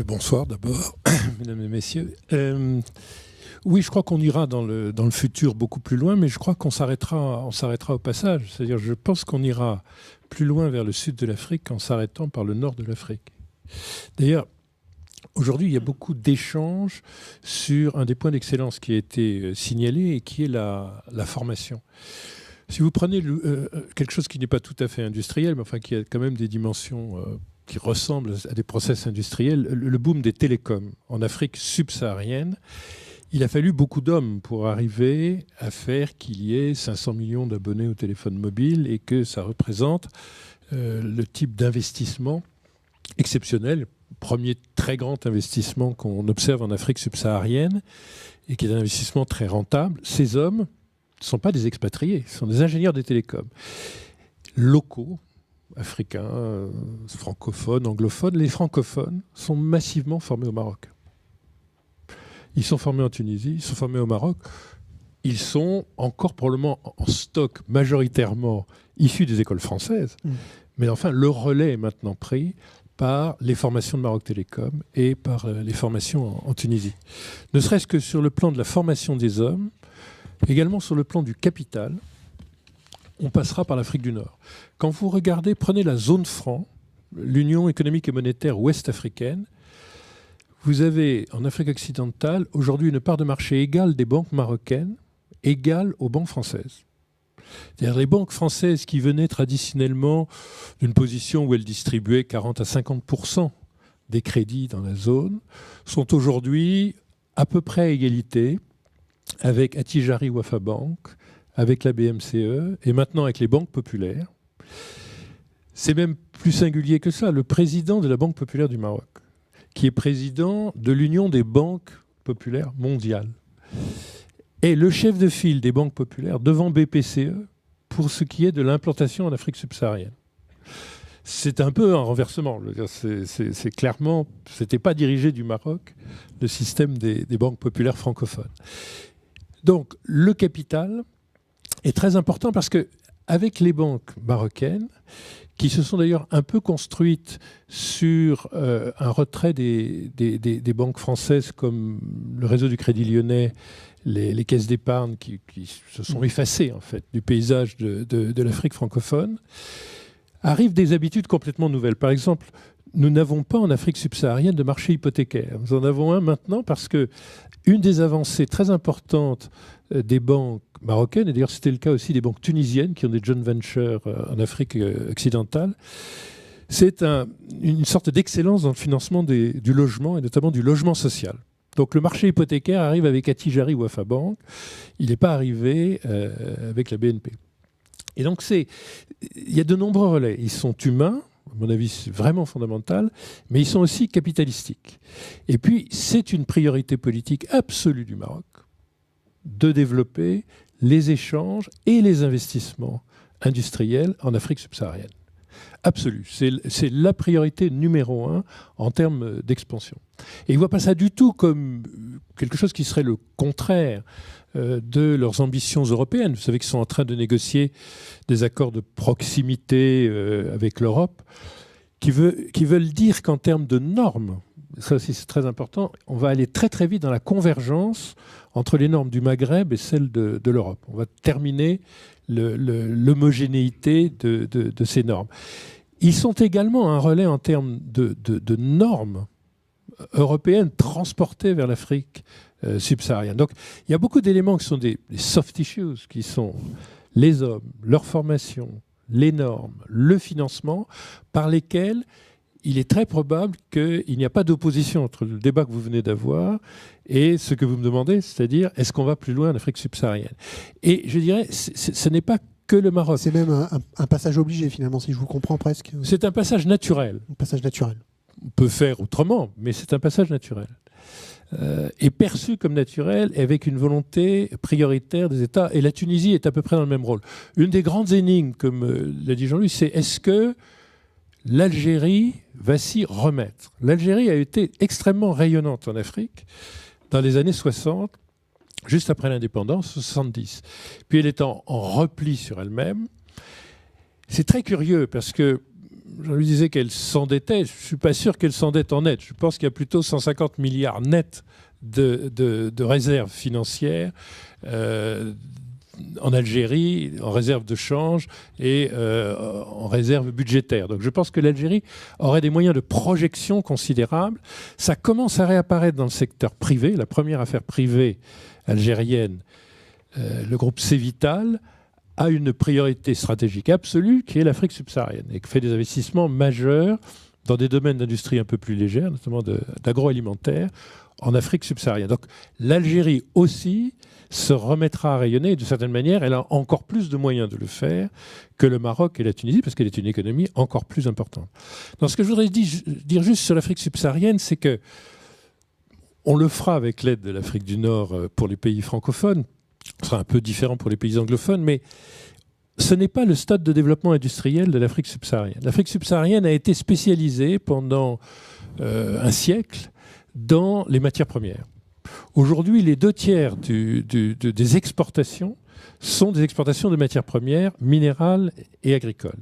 Bonsoir d'abord, mesdames et messieurs. Oui, je crois qu'on ira dans le futur beaucoup plus loin, mais je crois qu'on s'arrêtera au passage. C'est-à-dire, je pense qu'on ira plus loin vers le sud de l'Afrique en s'arrêtant par le nord de l'Afrique. D'ailleurs, aujourd'hui, il y a beaucoup d'échanges sur un des points d'excellence qui a été signalé et qui est la formation. Si vous prenez quelque chose qui n'est pas tout à fait industriel, mais enfin qui a quand même des dimensions qui ressemblent à des process industriels, le boom des télécoms en Afrique subsaharienne, il a fallu beaucoup d'hommes pour arriver à faire qu'il y ait 500 millions d'abonnés au téléphone mobile et que ça représente le type d'investissement exceptionnel, premier très grand investissement qu'on observe en Afrique subsaharienne et qui est un investissement très rentable. Ces hommes ne sont pas des expatriés, ce sont des ingénieurs des télécoms locaux, africains, francophones, anglophones. Les francophones sont massivement formés au Maroc. Ils sont formés en Tunisie, ils sont formés au Maroc. Ils sont encore probablement en stock majoritairement issus des écoles françaises. Mais enfin, le relais est maintenant pris par les formations de Maroc Télécom et par les formations en Tunisie. Ne serait-ce que sur le plan de la formation des hommes, également sur le plan du capital, on passera par l'Afrique du Nord. Quand vous regardez, prenez la zone franc, l'Union économique et monétaire ouest-africaine, vous avez en Afrique occidentale aujourd'hui une part de marché égale des banques marocaines, égale aux banques françaises. C'est-à-dire les banques françaises qui venaient traditionnellement d'une position où elles distribuaient 40 à 50% des crédits dans la zone, sont aujourd'hui à peu près à égalité avec Attijari Wafa Bank, avec la BMCE et maintenant avec les banques populaires. C'est même plus singulier que ça. Le président de la Banque populaire du Maroc, qui est président de l'Union des banques populaires mondiales, est le chef de file des banques populaires devant BPCE pour ce qui est de l'implantation en Afrique subsaharienne. C'est un peu un renversement. C'est clairement, c'était pas dirigé du Maroc, le système des banques populaires francophones. Donc, le capital est très important parce que avec les banques marocaines, qui se sont d'ailleurs un peu construites sur un retrait des banques françaises comme le réseau du Crédit Lyonnais, les caisses d'épargne qui se sont effacées en fait du paysage de l'Afrique francophone, arrivent des habitudes complètement nouvelles. Par exemple, nous n'avons pas en Afrique subsaharienne de marché hypothécaire. Nous en avons un maintenant parce que une des avancées très importantes des banques marocaines, et d'ailleurs c'était le cas aussi des banques tunisiennes qui ont des joint ventures en Afrique occidentale, c'est une sorte d'excellence dans le financement du logement et notamment du logement social. Donc le marché hypothécaire arrive avec Attijari Wafa Bank, il n'est pas arrivé avec la BNP. Et donc il y a de nombreux relais. Ils sont humains, à mon avis c'est vraiment fondamental, mais ils sont aussi capitalistiques. Et puis c'est une priorité politique absolue du Maroc de développer les échanges et les investissements industriels en Afrique subsaharienne. Absolu. C'est la priorité numéro 1 en termes d'expansion. Et ils ne voient pas ça du tout comme quelque chose qui serait le contraire de leurs ambitions européennes. Vous savez qu'ils sont en train de négocier des accords de proximité avec l'Europe qui veulent dire qu'en termes de normes, ça aussi c'est très important, on va aller très très vite dans la convergence entre les normes du Maghreb et celles de l'Europe. On va terminer l'homogénéité de ces normes. Ils sont également un relais en termes de normes européennes transportées vers l'Afrique subsaharienne. Donc il y a beaucoup d'éléments qui sont des soft issues, qui sont les hommes, leur formation, les normes, le financement, par lesquels il est très probable qu'il n'y a pas d'opposition entre le débat que vous venez d'avoir et ce que vous me demandez, c'est-à-dire est-ce qu'on va plus loin en Afrique subsaharienne. Et je dirais, ce n'est pas que le Maroc. C'est même un passage obligé finalement, si je vous comprends presque. C'est un passage naturel. Un passage naturel. On peut faire autrement, mais c'est un passage naturel. Est perçu comme naturel et avec une volonté prioritaire des États. Et la Tunisie est à peu près dans le même rôle. Une des grandes énigmes, comme l'a dit Jean-Louis, c'est est-ce que l'Algérie va s'y remettre. L'Algérie a été extrêmement rayonnante en Afrique dans les années 60, juste après l'indépendance, 70. Puis elle est en repli sur elle-même. C'est très curieux parce que je lui disais qu'elle s'endettait. Je ne suis pas sûr qu'elle s'endette en net. Je pense qu'il y a plutôt 150 milliards nets de réserves financières en Algérie, en réserve de change et en réserve budgétaire. Donc je pense que l'Algérie aurait des moyens de projection considérables. Ça commence à réapparaître dans le secteur privé. La première affaire privée algérienne, le groupe Cévital, a une priorité stratégique absolue qui est l'Afrique subsaharienne et qui fait des investissements majeurs dans des domaines d'industrie un peu plus légers, notamment d'agroalimentaire, en Afrique subsaharienne. Donc l'Algérie aussi se remettra à rayonner et d'une certaine manière, elle a encore plus de moyens de le faire que le Maroc et la Tunisie parce qu'elle est une économie encore plus importante. Donc ce que je voudrais dire juste sur l'Afrique subsaharienne, c'est que on le fera avec l'aide de l'Afrique du Nord pour les pays francophones. Ce sera un peu différent pour les pays anglophones, mais ce n'est pas le stade de développement industriel de l'Afrique subsaharienne. L'Afrique subsaharienne a été spécialisée pendant un siècle dans les matières premières. Aujourd'hui, les 2/3 des exportations sont des exportations de matières premières minérales et agricoles.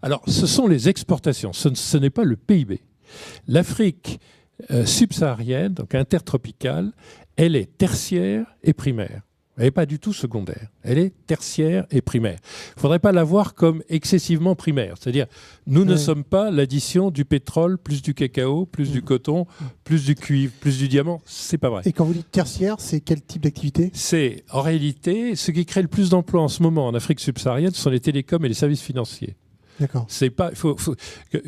Alors, ce sont les exportations, ce n'est pas le PIB. L'Afrique subsaharienne, donc intertropicale, elle est tertiaire et primaire. Elle n'est pas du tout secondaire. Elle est tertiaire et primaire. Il ne faudrait pas la voir comme excessivement primaire. C'est-à-dire, nous ne sommes pas l'addition du pétrole, plus du cacao, plus du coton, plus du cuivre, plus du diamant. C'est pas vrai. Et quand vous dites tertiaire, c'est quel type d'activité ? C'est, en réalité, ce qui crée le plus d'emplois en ce moment en Afrique subsaharienne, ce sont les télécoms et les services financiers. D'accord. C'est pas,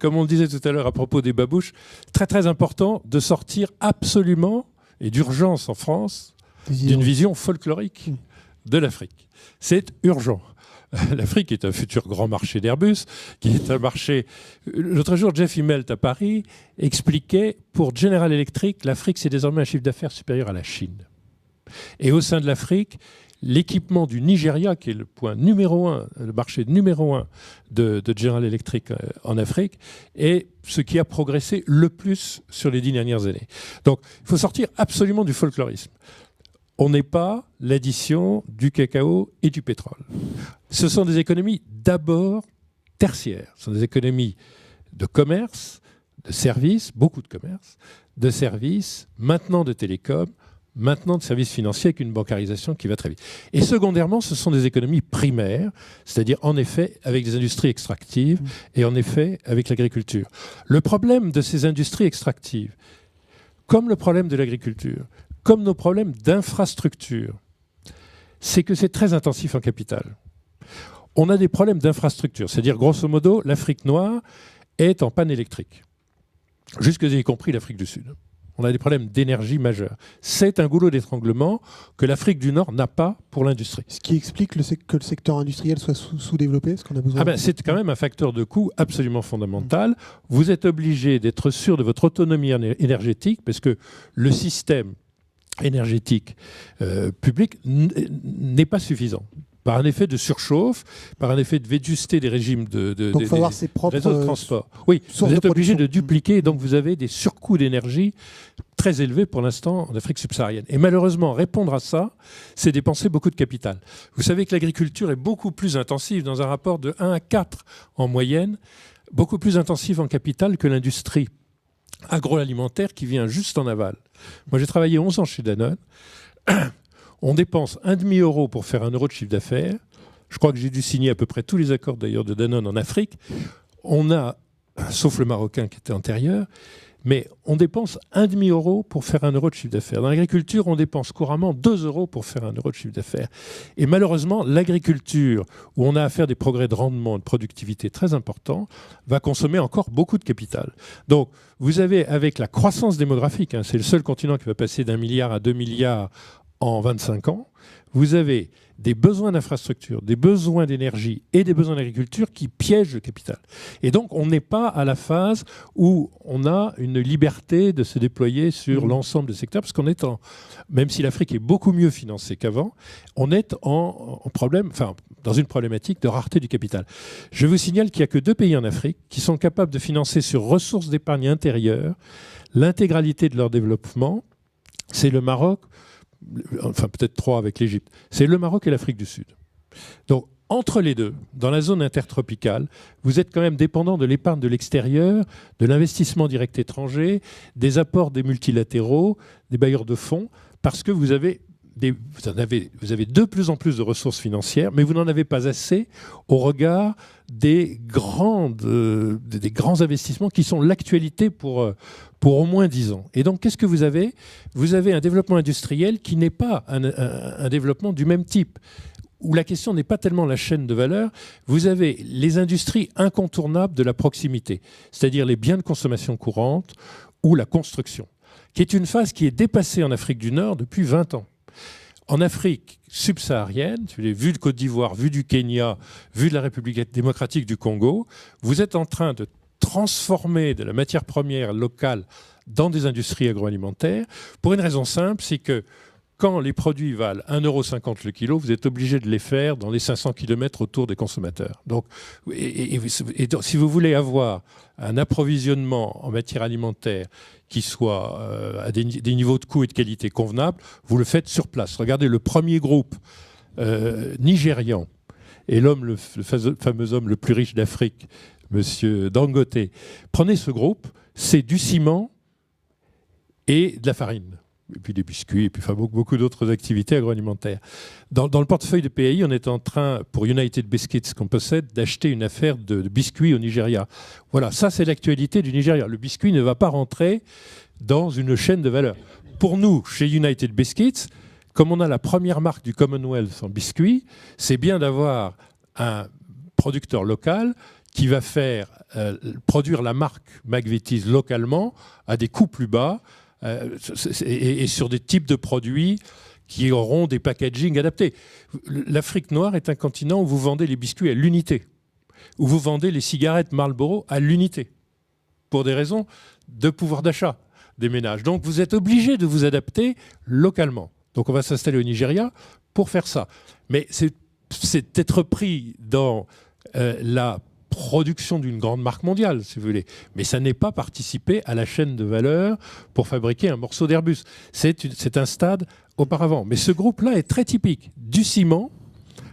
comme on le disait tout à l'heure à propos des babouches, très très important de sortir absolument, et d'urgence en France, d'une vision folklorique de l'Afrique. C'est urgent. L'Afrique est un futur grand marché d'Airbus, qui est un marché... L'autre jour, Jeff Immelt à Paris expliquait, pour General Electric, l'Afrique, c'est désormais un chiffre d'affaires supérieur à la Chine. Et au sein de l'Afrique, l'équipement du Nigeria, qui est le point numéro 1, le marché numéro 1 de General Electric en Afrique, est ce qui a progressé le plus sur les 10 dernières années. Donc, il faut sortir absolument du folklorisme. On n'est pas l'addition du cacao et du pétrole. Ce sont des économies d'abord tertiaires. Ce sont des économies de commerce, de services, beaucoup de commerce, de services, maintenant de télécom, maintenant de services financiers avec une bancarisation qui va très vite. Et secondairement, ce sont des économies primaires, c'est-à-dire en effet avec des industries extractives et en effet avec l'agriculture. Le problème de ces industries extractives, comme le problème de l'agriculture, comme nos problèmes d'infrastructure, c'est que c'est très intensif en capital. On a des problèmes d'infrastructure, c'est-à-dire grosso modo, l'Afrique noire est en panne électrique, jusque y compris l'Afrique du Sud. On a des problèmes d'énergie majeurs. C'est un goulot d'étranglement que l'Afrique du Nord n'a pas pour l'industrie. Ce qui explique que le secteur industriel soit sous-développé, ce qu'on a besoin. C'est quand même un facteur de coût absolument fondamental. Vous êtes obligé d'être sûr de votre autonomie énergétique parce que le système énergétique public n'est pas suffisant. Par un effet de surchauffe, par un effet de vétusté des régimes donc il faut avoir ses propres réseaux de transport. Oui, vous êtes obligé de dupliquer, et donc vous avez des surcoûts d'énergie très élevés pour l'instant en Afrique subsaharienne. Et malheureusement, répondre à ça, c'est dépenser beaucoup de capital. Vous savez que l'agriculture est beaucoup plus intensive, dans un rapport de 1 à 4 en moyenne, beaucoup plus intensive en capital que l'industrie agroalimentaire qui vient juste en aval. Moi, j'ai travaillé 11 ans chez Danone. On dépense 1,5 € pour faire 1 € de chiffre d'affaires. Je crois que j'ai dû signer à peu près tous les accords d'ailleurs de Danone en Afrique. On a, sauf le Marocain qui était antérieur, mais on dépense 1,5 € pour faire 1 € de chiffre d'affaires. Dans l'agriculture, on dépense couramment 2 € pour faire 1 € de chiffre d'affaires. Et malheureusement, l'agriculture, où on a à faire des progrès de rendement et de productivité très importants, va consommer encore beaucoup de capital. Donc, vous avez, avec la croissance démographique, c'est le seul continent qui va passer d'1 milliard à 2 milliards en 25 ans, vous avez des besoins d'infrastructure, des besoins d'énergie et des besoins d'agriculture qui piègent le capital. Et donc, on n'est pas à la phase où on a une liberté de se déployer sur l'ensemble des secteurs, parce qu'on est même si l'Afrique est beaucoup mieux financée qu'avant, on est dans une problématique de rareté du capital. Je vous signale qu'il n'y a que 2 pays en Afrique qui sont capables de financer sur ressources d'épargne intérieure l'intégralité de leur développement. C'est le Maroc, enfin peut-être 3 avec l'Égypte. C'est le Maroc et l'Afrique du Sud. Donc Entre les deux, dans la zone intertropicale, vous êtes quand même dépendant de l'épargne de l'extérieur, de l'investissement direct étranger, des apports des multilatéraux, des bailleurs de fonds, parce que vous avez de plus en plus de ressources financières, mais vous n'en avez pas assez au regard des grands investissements qui sont l'actualité pour au moins 10 ans. Et donc, qu'est-ce que vous avez ? Vous avez un développement industriel qui n'est pas un développement du même type, où la question n'est pas tellement la chaîne de valeur. Vous avez les industries incontournables de la proximité, c'est-à-dire les biens de consommation courante ou la construction, qui est une phase qui est dépassée en Afrique du Nord depuis 20 ans. En Afrique subsaharienne, vu de Côte d'Ivoire, vu du Kenya, vu de la République démocratique du Congo, vous êtes en train de transformer de la matière première locale dans des industries agroalimentaires pour une raison simple, c'est que quand les produits valent 1,50 € le kilo, vous êtes obligé de les faire dans les 500 km autour des consommateurs. Donc, si vous voulez avoir un approvisionnement en matière alimentaire qui soit à des niveaux de coût et de qualité convenables, vous le faites sur place. Regardez le premier groupe nigérian et le fameux homme le plus riche d'Afrique, M. Dangote. Prenez ce groupe, c'est du ciment et de la farine. Et puis des biscuits, et puis beaucoup d'autres activités agroalimentaires. Dans le portefeuille de PAI, on est en train, pour United Biscuits qu'on possède, d'acheter une affaire de biscuits au Nigeria. Voilà, ça c'est l'actualité du Nigeria. Le biscuit ne va pas rentrer dans une chaîne de valeur. Pour nous, chez United Biscuits, comme on a la première marque du Commonwealth en biscuits, c'est bien d'avoir un producteur local qui va faire produire la marque McVitie's localement à des coûts plus bas, et sur des types de produits qui auront des packaging adaptés. L'Afrique noire est un continent où vous vendez les biscuits à l'unité, où vous vendez les cigarettes Marlboro à l'unité, pour des raisons de pouvoir d'achat des ménages. Donc vous êtes obligé de vous adapter localement. Donc on va s'installer au Nigeria pour faire ça. Mais c'est être pris dans la production d'une grande marque mondiale, si vous voulez. Mais ça n'est pas participer à la chaîne de valeur pour fabriquer un morceau d'Airbus. C'est un stade auparavant. Mais ce groupe-là est très typique du ciment,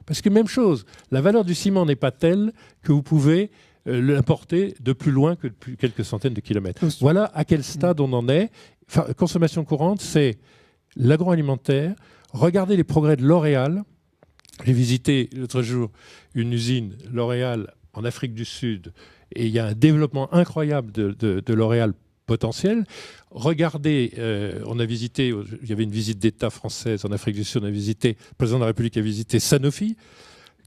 parce que même chose, la valeur du ciment n'est pas telle que vous pouvez l'importer de plus loin que de quelques centaines de kilomètres. Voilà à quel stade on en est. Enfin, consommation courante, c'est l'agroalimentaire. Regardez les progrès de L'Oréal. J'ai visité l'autre jour une usine L'Oréal en Afrique du Sud, et il y a un développement incroyable de L'Oréal potentiel. Regardez, on a visité, il y avait une visite d'État française en Afrique du Sud, le président de la République a visité Sanofi,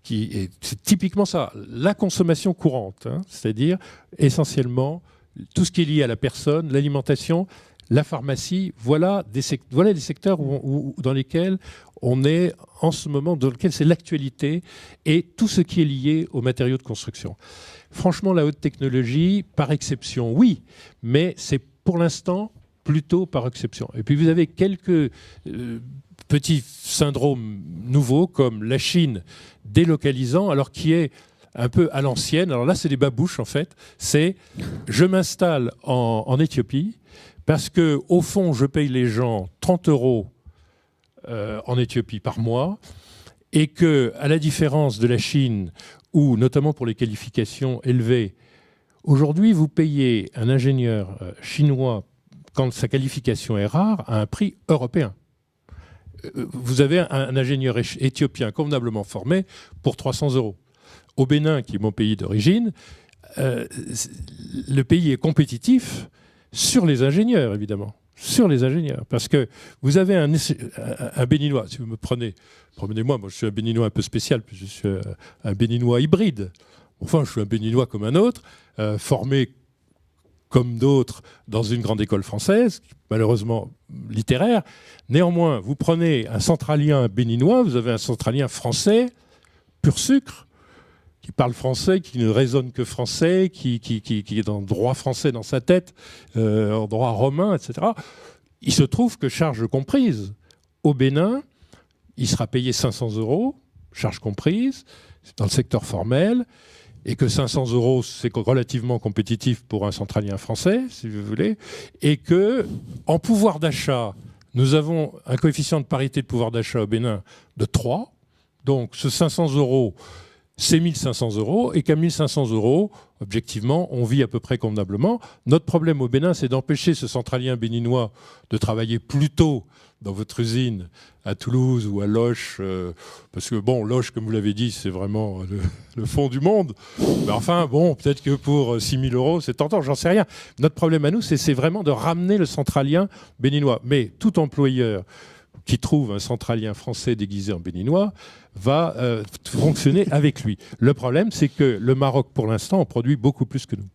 c'est typiquement ça, la consommation courante, hein, c'est-à-dire essentiellement tout ce qui est lié à la personne, l'alimentation, la pharmacie, voilà des secteurs dans lesquels on est en ce moment, dans lequel c'est l'actualité, et tout ce qui est lié aux matériaux de construction. Franchement, la haute technologie, par exception, oui, mais c'est pour l'instant plutôt par exception. Et puis vous avez quelques petits syndromes nouveaux, comme la Chine délocalisant, alors qui est un peu à l'ancienne. Alors là, c'est des babouches, en fait. C'est je m'installe en Éthiopie, parce qu'au fond, je paye les gens 30 € en Éthiopie par mois, et que, à la différence de la Chine, où, notamment pour les qualifications élevées, aujourd'hui, vous payez un ingénieur chinois, quand sa qualification est rare, à un prix européen. Vous avez un ingénieur éthiopien convenablement formé pour 300 €. Au Bénin, qui est mon pays d'origine, le pays est compétitif sur les ingénieurs, évidemment. Sur les ingénieurs. Parce que vous avez un Béninois, si vous me prenez-moi, moi je suis un Béninois un peu spécial, puis je suis un Béninois hybride. Enfin, je suis un Béninois comme un autre, formé comme d'autres dans une grande école française, malheureusement littéraire. Néanmoins, vous prenez un centralien béninois, vous avez un centralien français, pur sucre, qui parle français, qui ne raisonne que français, qui est dans le droit français dans sa tête, en droit romain, etc. Il se trouve que, charge comprise, au Bénin, il sera payé 500 €, charge comprise, c'est dans le secteur formel, et que 500 €, c'est relativement compétitif pour un centralien français, si vous voulez, et que, en pouvoir d'achat, nous avons un coefficient de parité de pouvoir d'achat au Bénin de 3. Donc, ce 500 €, c'est 1 500 € et qu'à 1 500 €, objectivement, on vit à peu près convenablement. Notre problème au Bénin, c'est d'empêcher ce centralien béninois de travailler plus tôt dans votre usine à Toulouse ou à Loches, parce que, bon, Loches, comme vous l'avez dit, c'est vraiment le fond du monde. Mais enfin, bon, peut-être que pour 6 000 €, c'est tentant, j'en sais rien. Notre problème à nous, c'est vraiment de ramener le centralien béninois. Mais tout employeur qui trouve un centralien français déguisé en béninois va fonctionner avec lui. Le problème, c'est que le Maroc, pour l'instant, en produit beaucoup plus que nous.